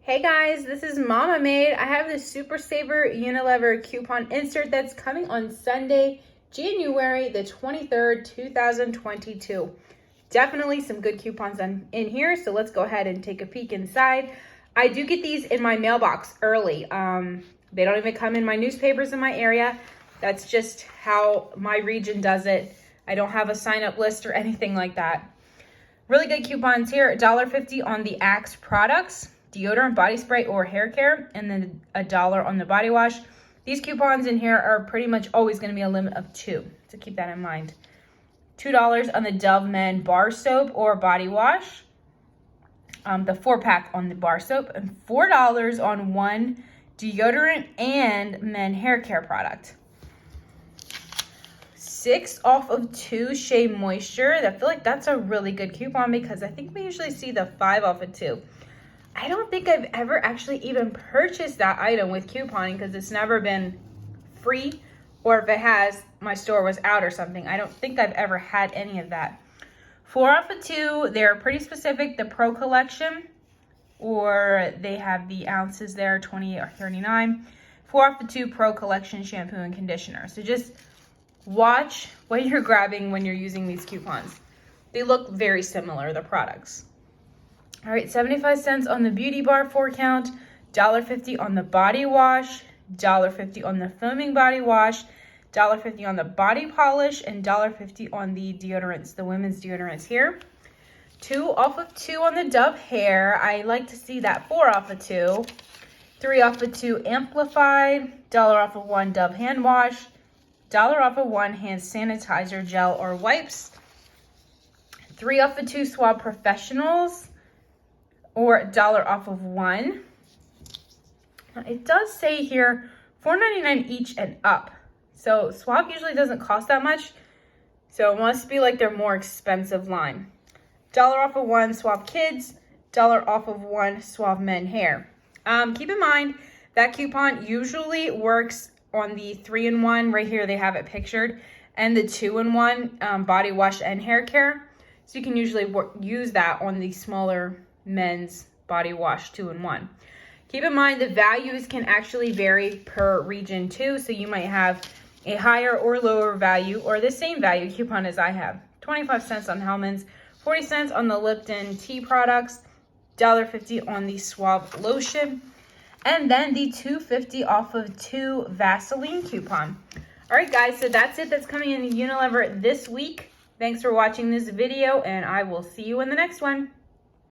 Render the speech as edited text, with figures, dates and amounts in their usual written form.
Hey guys, this is Mama Made. I have this Super Saver Unilever coupon insert that's coming on Sunday, January the 23rd, 2022. Definitely some good coupons in here, so let's go ahead and take a peek inside. I do get these in my mailbox early. They don't even come in my newspapers in my area. That's just how my region does it. I don't have a sign-up list or anything like that. Really good coupons here, $1.50 on the Axe products, deodorant, body spray, or hair care, and then $1 on the body wash. These coupons in here are pretty much always going to be a limit of 2, so keep that in mind. $2 on the Dove Men bar soap or body wash, the 4-pack on the bar soap, and $4 on one deodorant and men hair care product. 6 off of 2 Shea Moisture. I feel like that's a really good coupon because I think we usually see the 5 off of 2. I don't think I've ever actually even purchased that item with couponing because it's never been free, or if it has, my store was out or something. I don't think I've ever had any of that. 4 off of 2, they're pretty specific. The Pro Collection, or they have the ounces there, 28 or 39. 4 off of 2 Pro Collection shampoo and conditioner. So just watch what you're grabbing when you're using these coupons. They look very similar, the products. All right, 75 cents on the Beauty Bar 4 count, $1.50 on the body wash, $1.50 on the foaming body wash, $1.50 on the body polish, and $1.50 on the deodorants, the women's deodorants here. 2 off of 2 on the Dove hair. I like to see that 4 off of 2. 3 off of 2 amplified, $1 off of 1 Dove hand wash, $1 off of 1 hand sanitizer gel or wipes, 3 off of 2 Swab Professionals, or $1 off of 1. Now, it does say here $4.99 each and up. So Swab usually doesn't cost that much. So it must be like their more expensive line. $1 off of 1 Swab Kids, $1 off of 1 Swab Men hair. Keep in mind that coupon usually works on the 3-in-1. Right here they have it pictured, and the 2-in-1 body wash and hair care. So you can usually use that on the smaller men's body wash 2-in-1. Keep in mind the values can actually vary per region too, so you might have a higher or lower value or the same value coupon as I have. 25 cents on Hellmann's, 40 cents on the Lipton tea products, $1.50 on the Suave lotion, and then the $2.50 off of 2 Vaseline coupon. All right, guys, so that's it. That's coming in Unilever this week. Thanks for watching this video, and I will see you in the next one.